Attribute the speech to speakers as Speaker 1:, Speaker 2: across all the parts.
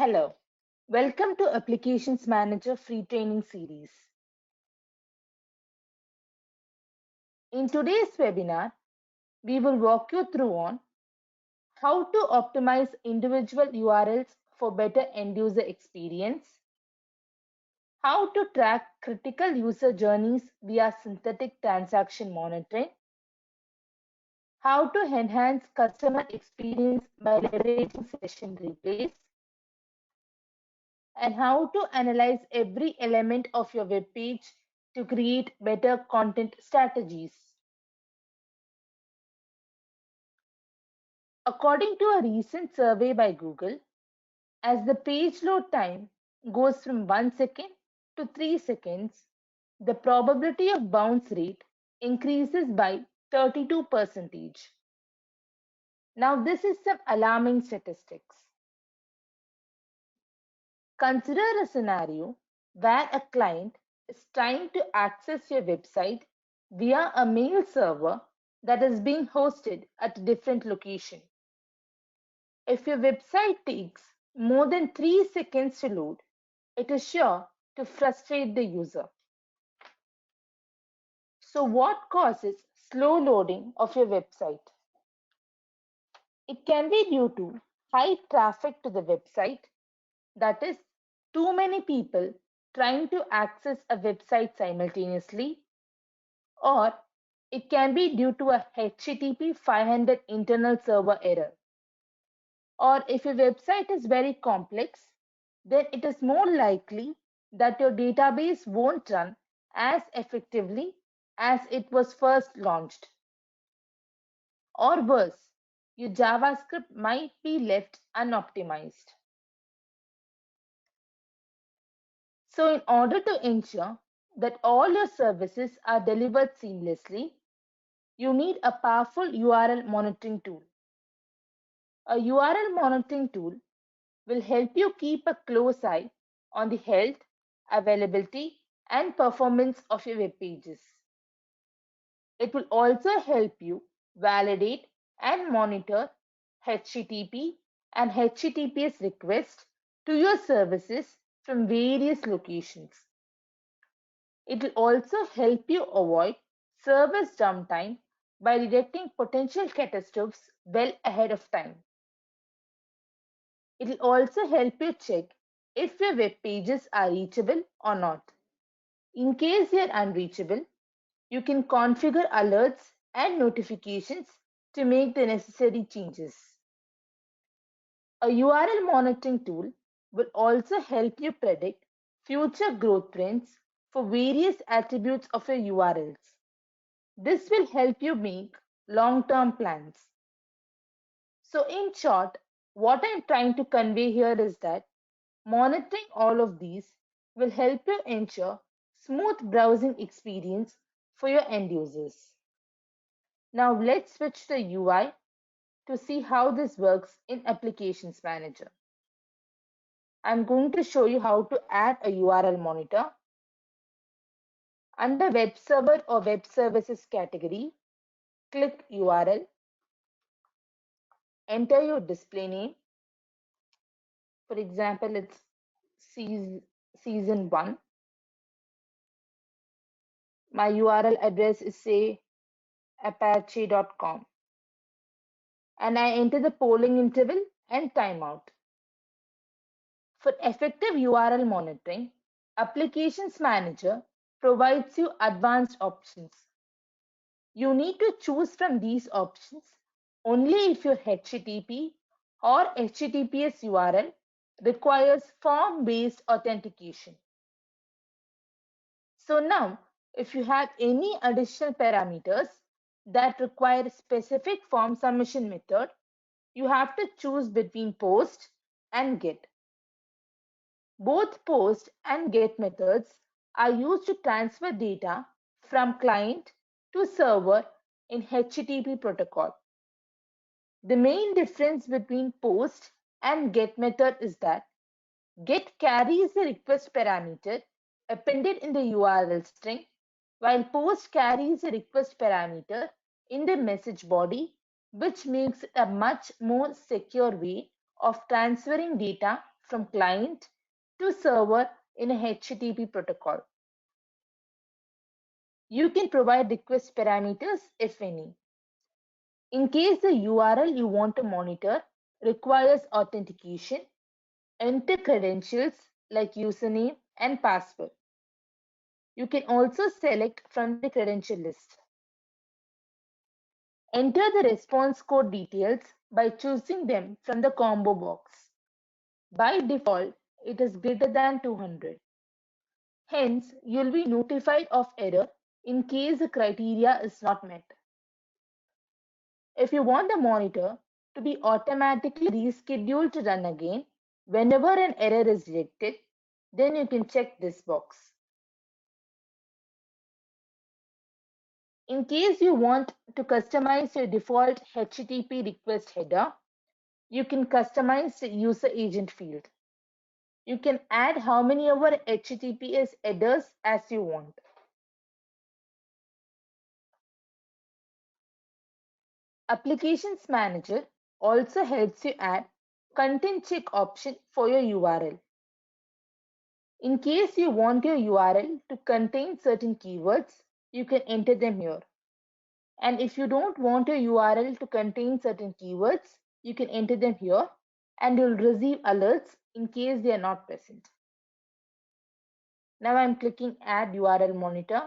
Speaker 1: Hello, welcome to Applications Manager free training series. In today's webinar, we will walk you through on how to optimize individual URLs for better end user experience, how to track critical user journeys via synthetic transaction monitoring, how to enhance customer experience by leveraging session replays, and how to analyze every element of your web page to create better content strategies. According to a recent survey by Google, as the page load time goes from 1 second to 3 seconds, the probability of bounce rate increases by 32%. Now, this is some alarming statistics. Consider a scenario where a client is trying to access your website via a mail server that is being hosted at a different location. If your website takes more than 3 seconds to load, it is sure to frustrate the user. So, what causes slow loading of your website? It can be due to high traffic to the website, that is, too many people trying to access a website simultaneously, or it can be due to a HTTP 500 internal server error. Or if your website is very complex, then it is more likely that your database won't run as effectively as it was first launched. Or worse, your JavaScript might be left unoptimized. So, in order to ensure that all your services are delivered seamlessly, you need a powerful URL monitoring tool. A URL monitoring tool will help you keep a close eye on the health, availability, and performance of your web pages. It will also help you validate and monitor HTTP and HTTPS requests to your services from various locations. It will also help you avoid service downtime by detecting potential catastrophes well ahead of time. It will also help you check if your web pages are reachable or not. In case they are unreachable, you can configure alerts and notifications to make the necessary changes. A URL monitoring tool will also help you predict future growth trends for various attributes of your URLs. This will help you make long-term plans. So in short, what I'm trying to convey here is that monitoring all of these will help you ensure smooth browsing experience for your end users. Now let's switch to UI to see how this works in Applications Manager. I'm going to show you how to add a URL monitor. Under Web Server or Web Services category, click URL, enter your display name. For example, it's season 1. My URL address is say apache.com. And I enter the polling interval and timeout. For effective URL monitoring, Applications Manager provides you advanced options. You need to choose from these options only if your HTTP or HTTPS URL requires form-based authentication. So now, if you have any additional parameters that require a specific form submission method, you have to choose between POST and GET. Both POST and GET methods are used to transfer data from client to server in HTTP protocol. The main difference between POST and GET method is that GET carries the request parameter appended in the URL string, while POST carries a request parameter in the message body, which makes it a much more secure way of transferring data from client to server in a HTTP protocol. You can provide request parameters if any. In case the URL you want to monitor requires authentication, enter credentials like username and password. You can also select from the credential list. Enter the response code details by choosing them from the combo box. By default, it is greater than 200. Hence, you'll be notified of error in case the criteria is not met. If you want the monitor to be automatically rescheduled to run again whenever an error is detected, then you can check this box. In case you want to customize your default HTTP request header, you can customize the user agent field. You can add how many ever HTTPS headers as you want. Applications Manager also helps you add content check option for your URL. In case you want your URL to contain certain keywords, you can enter them here. And if you don't want your URL to contain certain keywords, you can enter them here and you'll receive alerts in case they are not present. Now I'm clicking Add URL Monitor.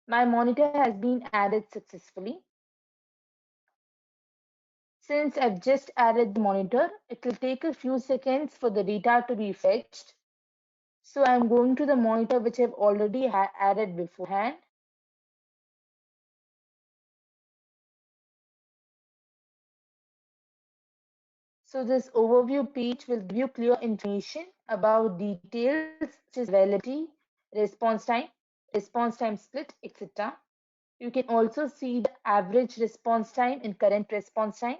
Speaker 1: My monitor has been added successfully. Since I've just added the monitor, it will take a few seconds for the data to be fetched. So I'm going to the monitor which I've already added beforehand. So this overview page will give you clear information about details such as availability, response time split, etc. You can also see the average response time and current response time.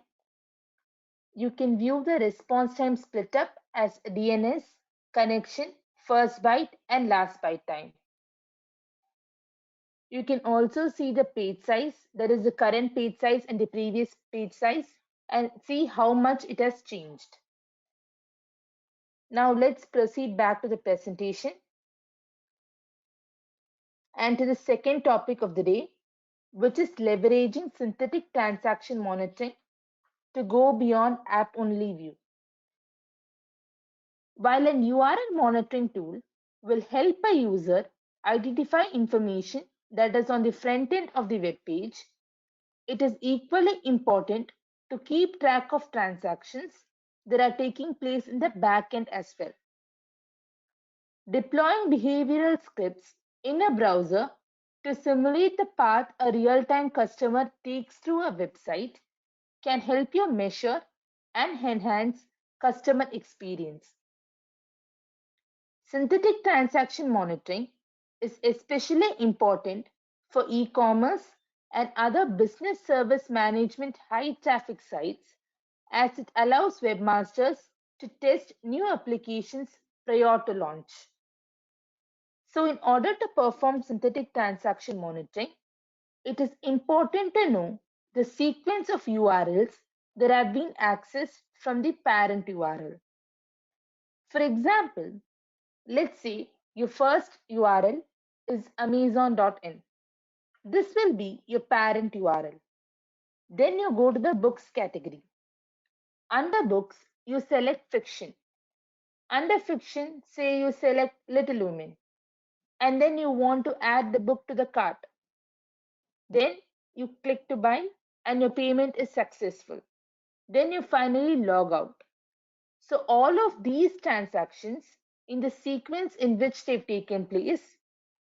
Speaker 1: You can view the response time split up as DNS, connection, first byte and last byte time. You can also see the page size, that is the current page size and the previous page size, and see how much it has changed. Now let's proceed back to the presentation and to the second topic of the day, which is leveraging synthetic transaction monitoring to go beyond app-only view. While an URL monitoring tool will help a user identify information that is on the front end of the web page, it is equally important to keep track of transactions that are taking place in the back end as well. Deploying behavioral scripts in a browser to simulate the path a real-time customer takes through a website can help you measure and enhance customer experience. Synthetic transaction monitoring is especially important for e-commerce and other business service management high traffic sites as it allows webmasters to test new applications prior to launch. So in order to perform synthetic transaction monitoring, it is important to know the sequence of URLs that have been accessed from the parent URL. For example, let's say your first URL is amazon.in. This will be your parent URL. Then you go to the books category. Under books, you select fiction. Under fiction, say you select Little Women. And then you want to add the book to the cart. Then you click to buy and your payment is successful. Then you finally log out. So all of these transactions in the sequence in which they've taken place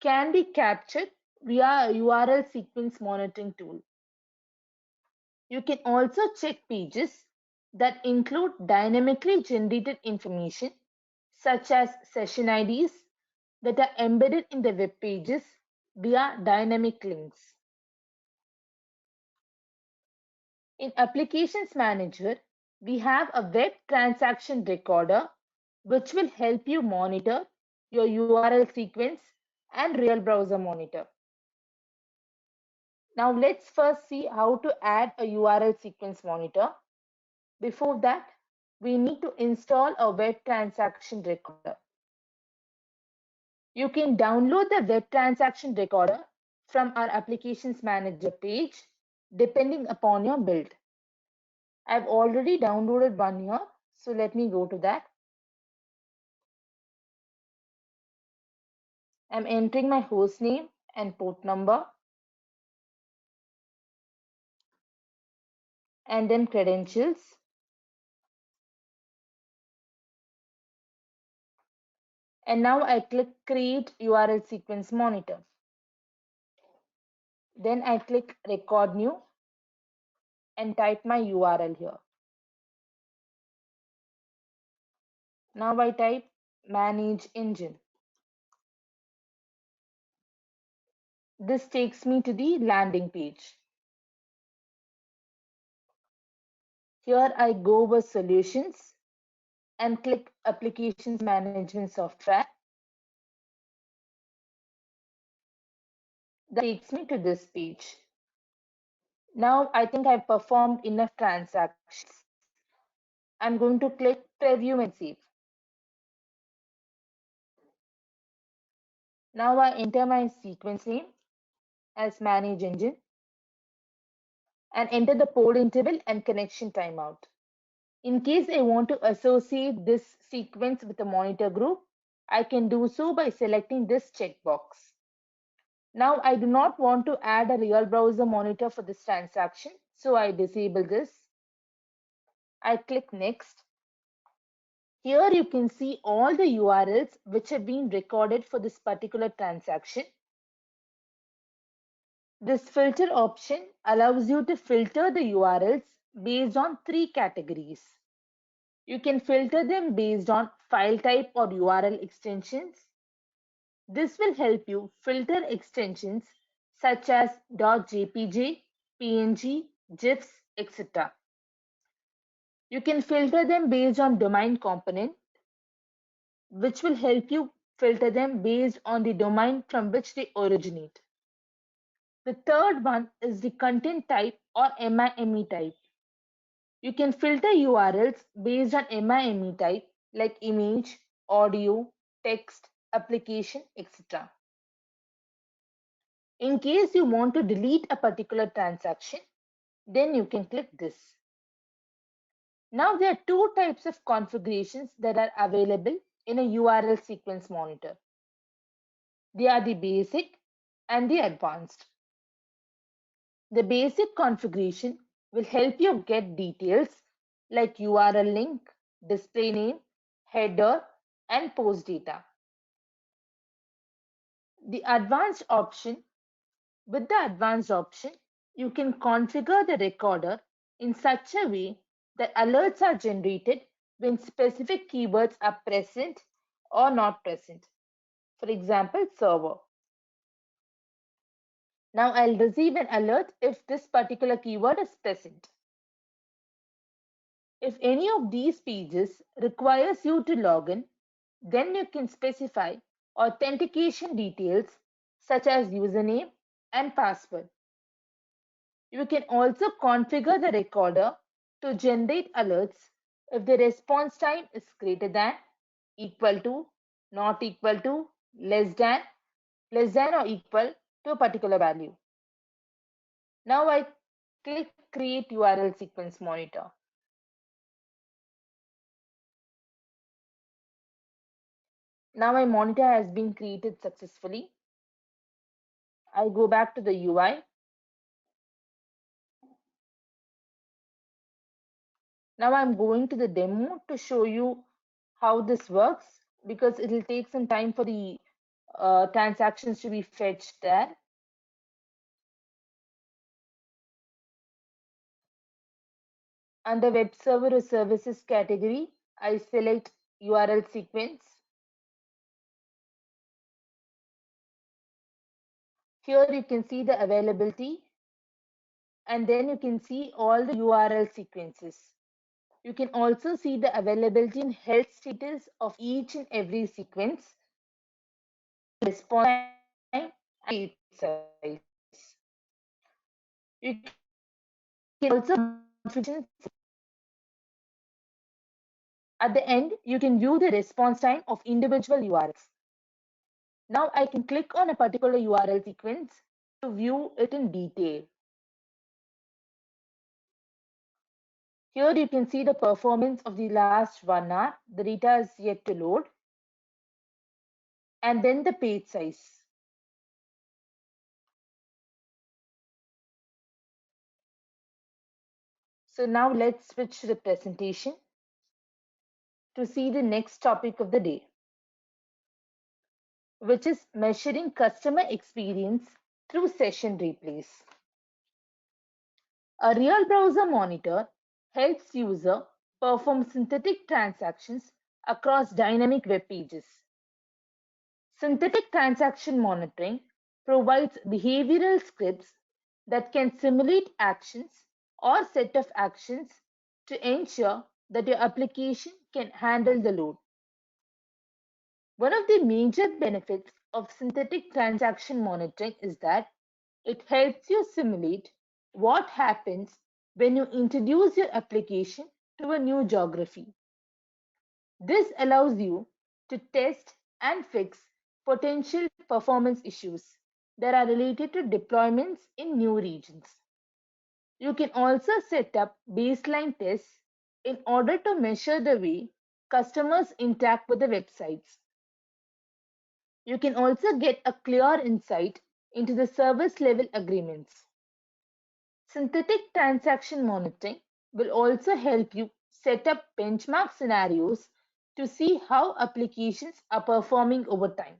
Speaker 1: can be captured via a URL sequence monitoring tool. You can also check pages that include dynamically generated information such as session IDs that are embedded in the web pages via dynamic links. In Applications Manager, we have a web transaction recorder which will help you monitor your URL sequence and real browser monitor. Now let's first see how to add a URL sequence monitor. Before that, we need to install a web transaction recorder. You can download the web transaction recorder from our applications manager page depending upon your build. I've already downloaded one here, so let me go to that. I'm entering my host name and port number and then credentials. And now I click create URL sequence monitor. Then I click record new and type my URL here. Now I type manage engine. This takes me to the landing page. Here I go over solutions and click applications management software. That takes me to this page. Now I think I've performed enough transactions. I'm going to click preview and save. Now I enter my sequence name as manage engine and enter the port interval and connection timeout. In case I want to associate this sequence with a monitor group, I can do so by selecting this checkbox. Now I do not want to add a real browser monitor for this transaction, so I disable this. I click next. Here you can see all the URLs which have been recorded for this particular transaction. This filter option allows you to filter the URLs based on three categories. You can filter them based on file type or URL extensions. This will help you filter extensions such as .jpg, png, gifs, etc. You can filter them based on domain component, which will help you filter them based on the domain from which they originate. The third one is the content type or MIME type. You can filter URLs based on MIME type like image, audio, text, application, etc. In case you want to delete a particular transaction, then you can click this. Now there are two types of configurations that are available in a URL sequence monitor. They are the basic and the advanced. The basic configuration will help you get details like URL link, display name, header, and post data. The advanced option With the advanced option, you can configure the recorder in such a way that alerts are generated when specific keywords are present or not present. For example, server. Now I'll receive an alert if this particular keyword is present. If any of these pages requires you to log in, then you can specify authentication details such as username and password. You can also configure the recorder to generate alerts if the response time is greater than, equal to, not equal to, less than or equal to a particular value. Now I click create URL sequence monitor. Now my monitor has been created successfully. I go back to the UI. Now I'm going to the demo to show you how this works because it will take some time for the transactions to be fetched there. Under Web Server or Services category, I select URL sequence. Here you can see the availability and then you can see all the URL sequences. You can also see the availability and health status of each and every sequence, response time, and page size. You can also configure At the end, you can view the response time of individual URLs. Now I can click on a particular URL sequence to view it in detail. Here you can see the performance of the last 1 hour. The data is yet to load. And then the page size. So now let's switch to the presentation to see the next topic of the day, which is measuring customer experience through session replays. A real browser monitor helps user perform synthetic transactions across dynamic web pages. Synthetic transaction monitoring provides behavioral scripts that can simulate actions or set of actions to ensure that your application can handle the load. One of the major benefits of synthetic transaction monitoring is that it helps you simulate what happens when you introduce your application to a new geography. This allows you to test and fix potential performance issues that are related to deployments in new regions. You can also set up baseline tests in order to measure the way customers interact with the websites. You can also get a clear insight into the service level agreements. Synthetic transaction monitoring will also help you set up benchmark scenarios to see how applications are performing over time.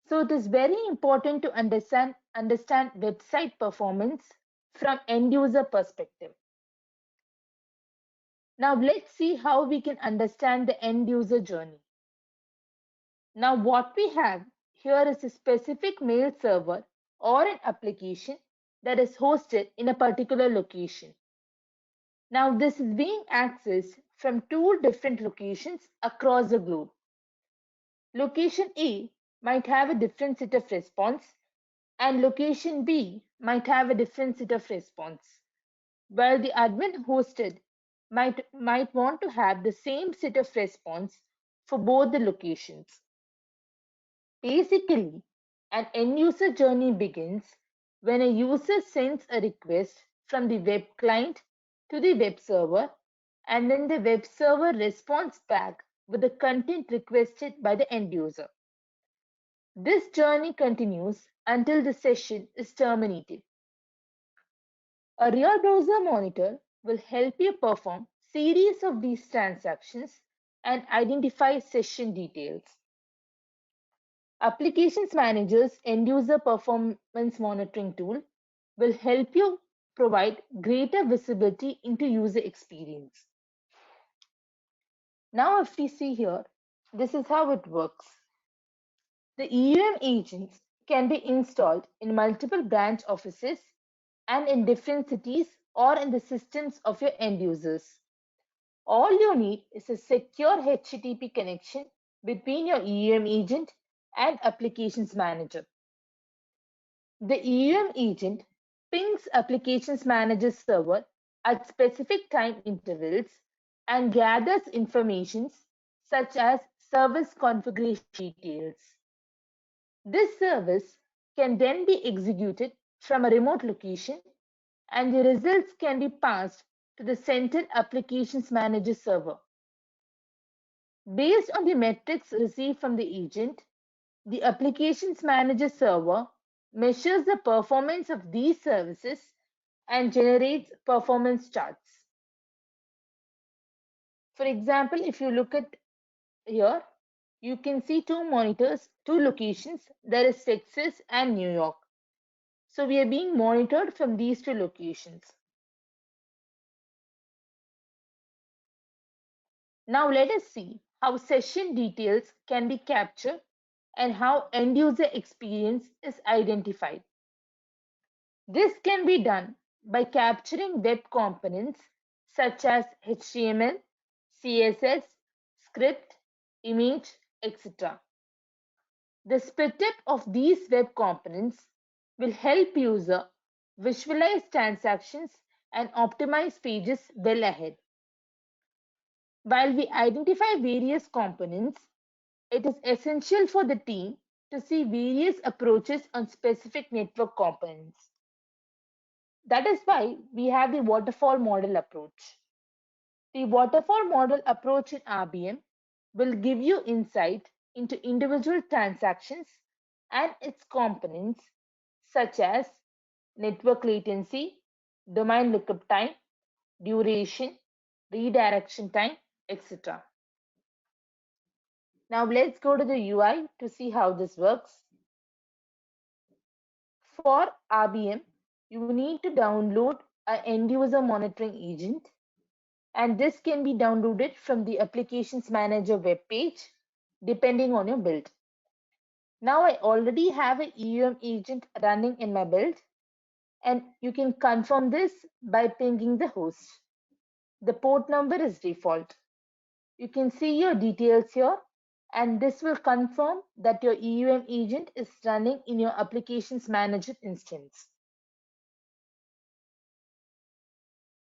Speaker 1: So it is very important to understand website performance from end user perspective. Now let's see how we can understand the end user journey. Now what we have here is a specific mail server or an application that is hosted in a particular location. Now this is being accessed from two different locations across the globe. Location A might have a different set of response and location B might have a different set of response. While the admin hosted might want to have the same set of response for both the locations. Basically, an end user journey begins when a user sends a request from the web client to the web server, and then the web server responds back with the content requested by the end user. This journey continues until the session is terminated. A real browser monitor will help you perform series of these transactions and identify session details. Applications Manager's end user performance monitoring tool will help you provide greater visibility into user experience. Now, if we see here, this is how it works. The EUM agents can be installed in multiple branch offices and in different cities or in the systems of your end users. All you need is a secure HTTP connection between your EUM agent and Applications Manager. The EUM agent pings Applications Manager server at specific time intervals and gathers information such as service configuration details. This service can then be executed from a remote location and the results can be passed to the central Applications Manager server. Based on the metrics received from the agent, the Applications Manager server measures the performance of these services and generates performance charts. For example, if you look at here, you can see two monitors, two locations. There is Texas and New York. So we are being monitored from these two locations. Now let us see how session details can be captured and how end user experience is identified. This can be done by capturing web components such as HTML, CSS, script, image, etc. The split-up of these web components will help user visualize transactions and optimize pages well ahead. While we identify various components, it is essential for the team to see various approaches on specific network components. That is why we have the waterfall model approach. The waterfall model approach in RBM will give you insight into individual transactions and its components, such as network latency, domain lookup time, duration, redirection time, etc. Now let's go to the UI to see how this works. For RBM, you need to download an end user monitoring agent, and this can be downloaded from the Applications Manager web page depending on your build. Now I already have an EUM agent running in my build, and you can confirm this by pinging the host. The port number is default. You can see your details here, and this will confirm that your EUM agent is running in your Applications Manager instance.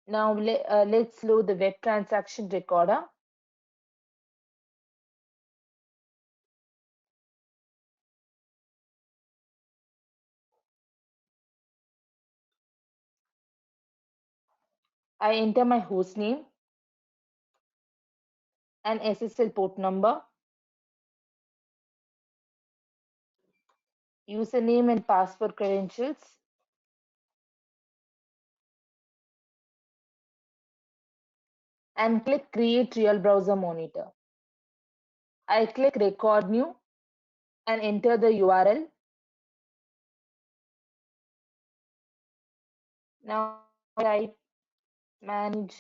Speaker 1: Now let's load the web transaction recorder. I enter my host name and SSL port number, username and password credentials, and click Create Real Browser Monitor. I click Record New and enter the URL. Now I manage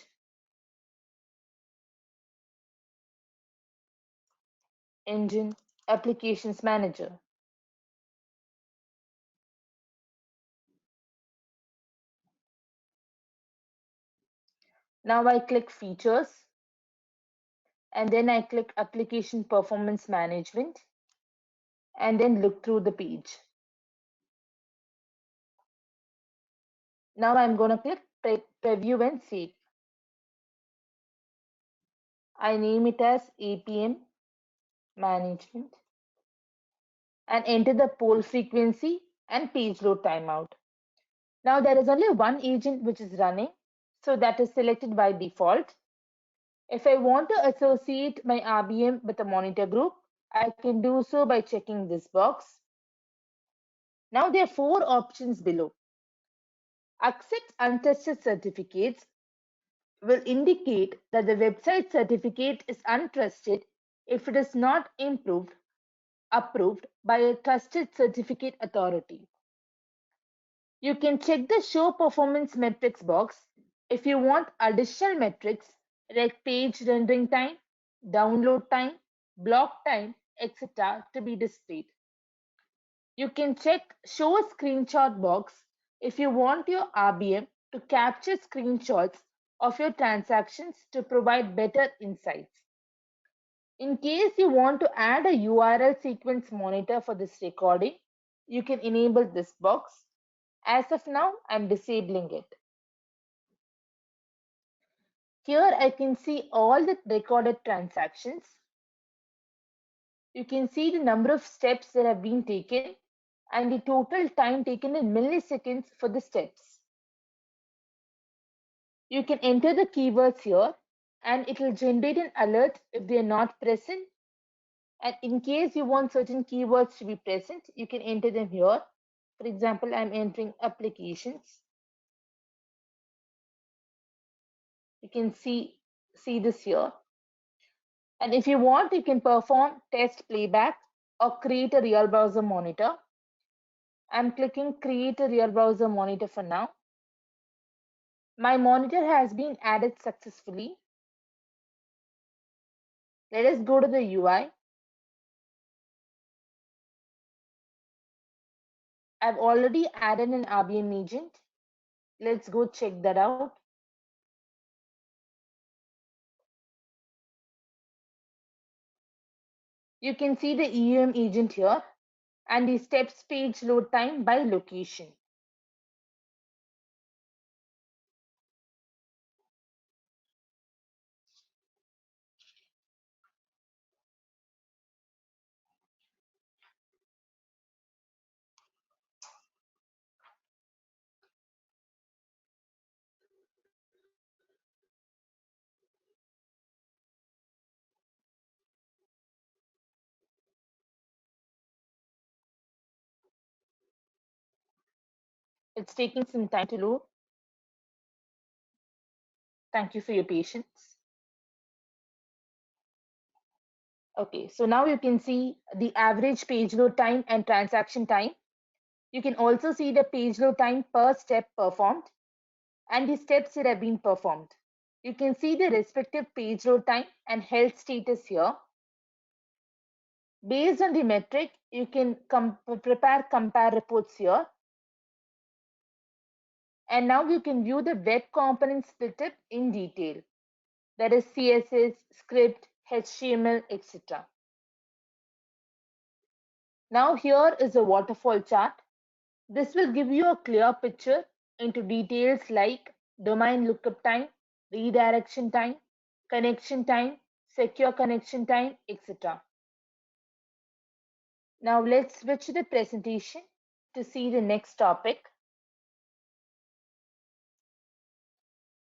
Speaker 1: engine applications manager. Now I click features and then I click application performance management and then look through the page. Now I'm going to click preview and save. I name it as APM management and enter the poll frequency and page load timeout. Now there is only one agent which is running, so that is selected by default. If I want to associate my RBM with a monitor group, I can do so by checking this box. Now there are four options below. Accept untested certificates will indicate that the website certificate is untrusted if it is not approved by a trusted certificate authority. You can check the Show Performance Metrics box if you want additional metrics like page rendering time, download time, block time, etc. to be displayed. You can check Show a Screenshot box if you want your RBM to capture screenshots of your transactions to provide better insights. In case you want to add a URL sequence monitor for this recording, you can enable this box. As of now, I'm disabling it. Here I can see all the recorded transactions. You can see the number of steps that have been taken and the total time taken in milliseconds for the steps. You can enter the keywords here and it will generate an alert if they are not present. And in case you want certain keywords to be present, you can enter them here. For example, I'm entering applications. You can see this here. And if you want, you can perform test playback or create a real browser monitor. I'm clicking create a real browser monitor for now. My monitor has been added successfully. Let us go to the UI. I've already added an RBM agent. Let's go check that out. You can see the EUM agent here and the steps page load time by location. It's taking some time to load. Thank you for your patience. Okay, so now you can see the average page load time and transaction time. You can also see the page load time per step performed and the steps that have been performed. You can see the respective page load time and health status here. Based on the metric, you can compare reports here. And now you can view the web component split up in detail. That is CSS, script, HTML, etc. Now here is a waterfall chart. This will give you a clear picture into details like domain lookup time, redirection time, connection time, secure connection time, etc. Now let's switch to the presentation to see the next topic,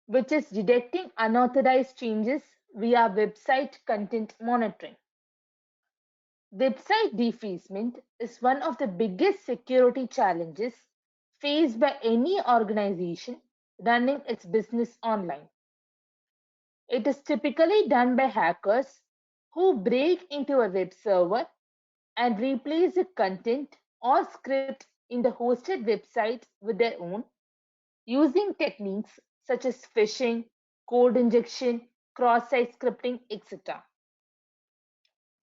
Speaker 1: which is detecting unauthorized changes via website content monitoring. Website defacement is one of the biggest security challenges faced by any organization running its business online. It is typically done by hackers who break into a web server and replace the content or script in the hosted website with their own, using techniques such as phishing, code injection, cross-site scripting, etc.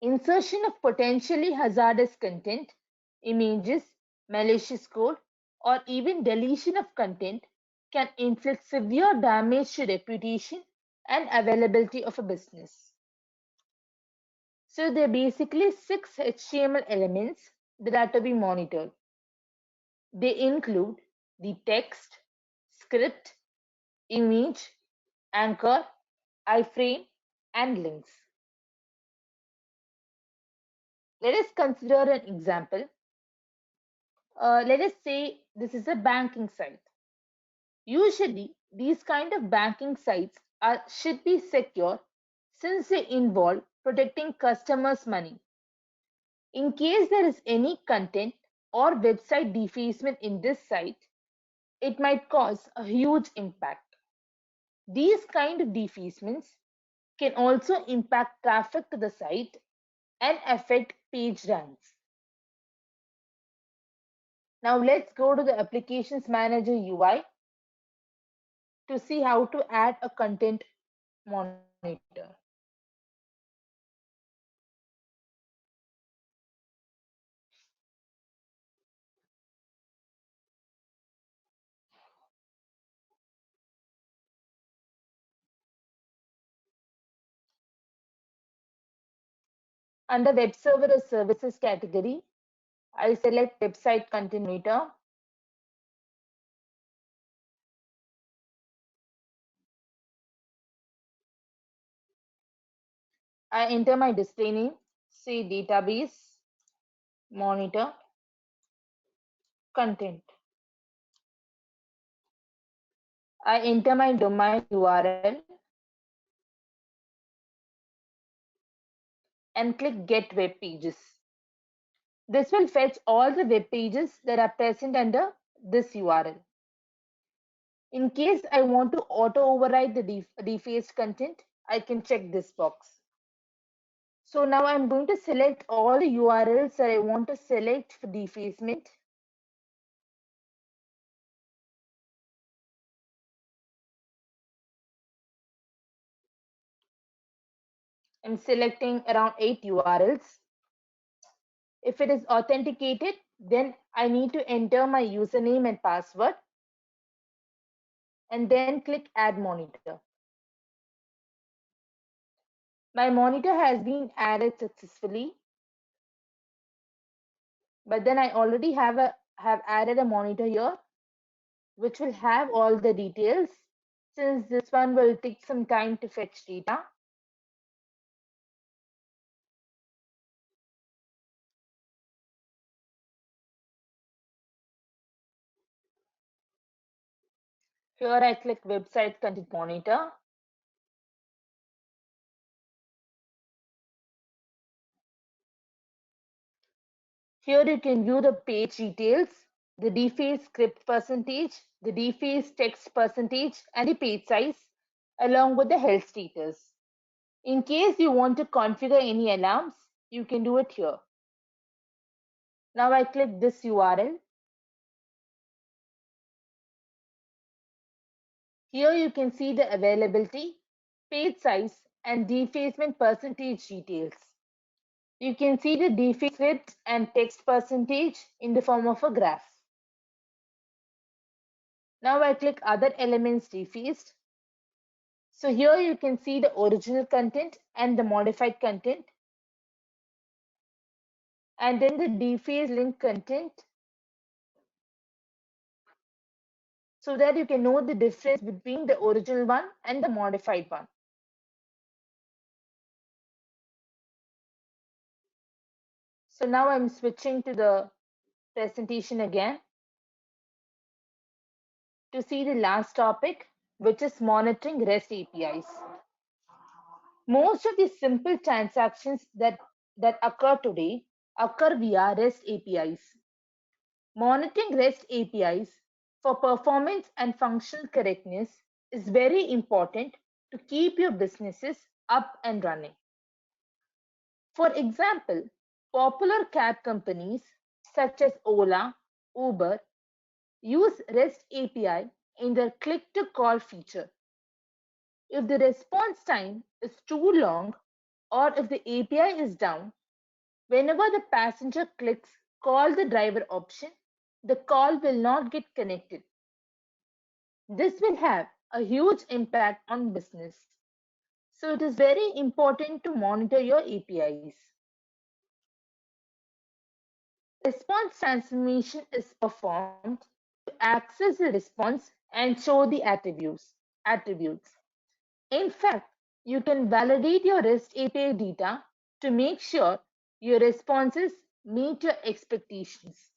Speaker 1: Insertion of potentially hazardous content, images, malicious code, or even deletion of content can inflict severe damage to reputation and availability of a business. So there are basically 6 HTML elements that are to be monitored. They include the text, script, image, anchor, iframe, and links. Let us consider an example. Let us say this is a banking site. Usually, these kind of banking sites should be secure since they involve protecting customers' money. In case there is any content or website defacement in this site, it might cause a huge impact. These kind of defacements can also impact traffic to the site and affect page ranks. Now let's go to the Applications Manager UI to see how to add a content monitor. Under Web Server or Services category, I'll select Website Content Monitor. I enter my display name, say Database Monitor Content. I enter my domain URL and click Get Web Pages. This will fetch all the web pages that are present under this URL. In case I want to auto override the defaced content, I can check this box. So now I'm going to select all the URLs that I want to select for defacement. I'm selecting around 8 URLs. If it is authenticated, then I need to enter my username and password and then click Add Monitor. My monitor has been added successfully, but then I already have added a monitor here, which will have all the details. Since this one will take some time to fetch data, here I click Website Content Monitor. Here you can view the page details the deface script percentage, the deface text percentage, and the page size, along with the health status. In case you want to configure any alarms, you can do it here. Now I click this URL. Here you can see the availability, page size, and defacement percentage details. You can see the deface script and text percentage in the form of a graph. Now I click other elements defaced. So here you can see the original content and the modified content, and then the deface link content, so that you can know the difference between the original one and the modified one. So now I'm switching to the presentation again to see the last topic, which is monitoring REST APIs. Most of the simple transactions that occur today occur via REST APIs. Monitoring REST APIs for performance and functional correctness is very important to keep your businesses up and running. For example, popular cab companies such as Ola, Uber use REST API in their click to call feature. If the response time is too long or if the API is down, whenever the passenger clicks call the driver option, the call will not get connected. This will have a huge impact on business. So it is very important to monitor your APIs. Response transformation is performed to access the response and show the attributes. In fact, you can validate your REST API data to make sure your responses meet your expectations.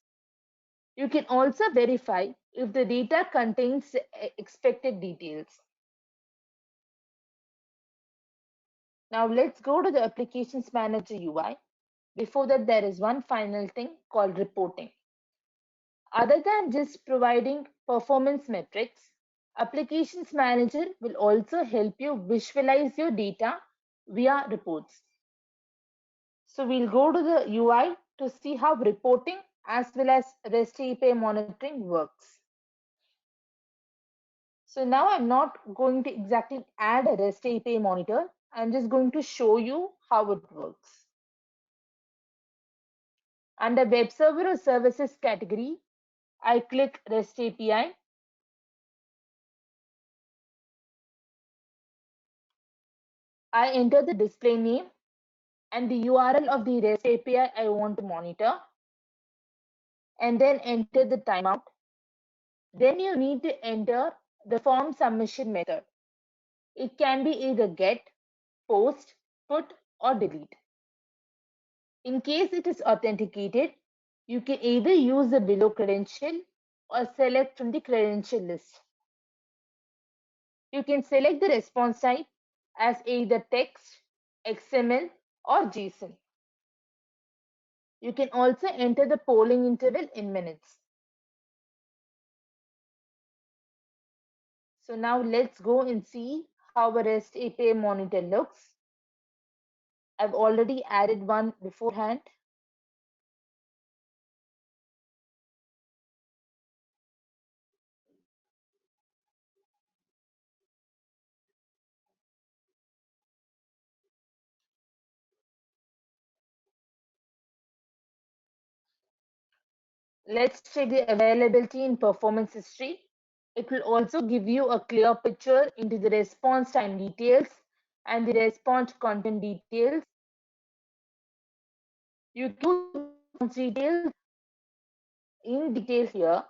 Speaker 1: You can also verify if the data contains the expected details. Now let's go to the Applications Manager UI. Before that, there is one final thing called reporting. Other than just providing performance metrics, Applications Manager will also help you visualize your data via reports. So we'll go to the UI to see how reporting as well as REST API monitoring works. So now I'm not going to exactly add a REST API monitor. I'm just going to show you how it works. Under Web Server or Services category, I click REST API. I enter the display name and the URL of the REST API I want to monitor, and then enter the timeout. Then you need to enter the form submission method. It can be either get, post, put, or delete. In case it is authenticated, you can either use the below credential or select from the credential list. You can select the response type as either text, XML, or JSON. You can also enter the polling interval in minutes. So now let's go and see how a REST API monitor looks. I've already added one beforehand. Let's check the availability and performance history. It will also give you a clear picture into the response time details and the response content details. You can do the response details in detail here.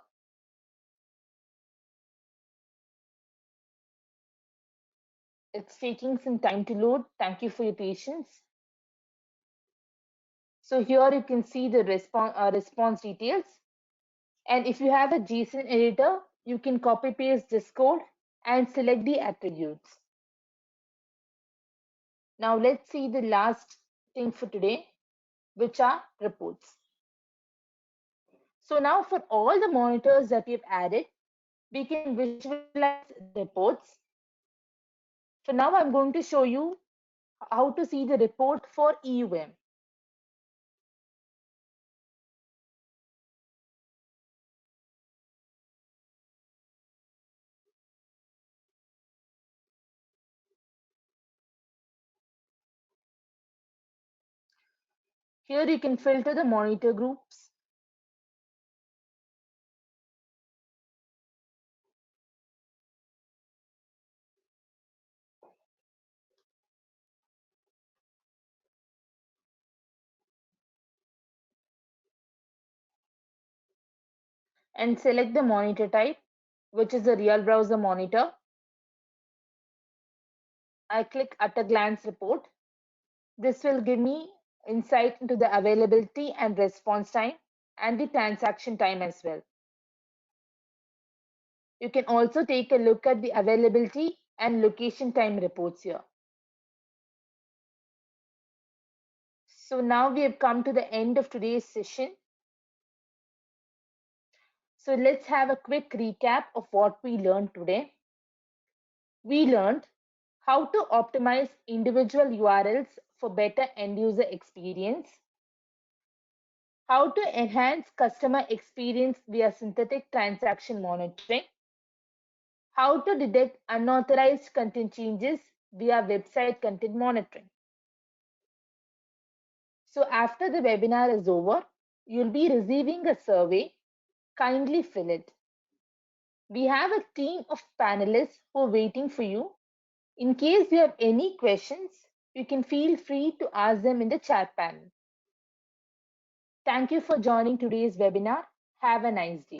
Speaker 1: It's taking some time to load. Thank you for your patience. So here you can see the response details. And if you have a JSON editor, you can copy paste this code and select the attributes. Now let's see the last thing for today, which are reports. So now for all the monitors that we've added, we can visualize the reports. So now I'm going to show you how to see the report for EUM. Here you can filter the monitor groups and select the monitor type, which is a real browser monitor. I click at a glance report. This will give me insight into the availability and response time and the transaction time as well. You can also take a look at the availability and location time reports here. So now we have come to the end of today's session. So let's have a quick recap of what we learned today. We learned how to optimize individual URLs for better end user experience, how to enhance customer experience via synthetic transaction monitoring, how to detect unauthorized content changes via website content monitoring. So after the webinar is over, you'll be receiving a survey. Kindly fill it. We have a team of panelists who are waiting for you. In case you have any questions, you can feel free to ask them in the chat panel. Thank you for joining today's webinar. Have a nice day.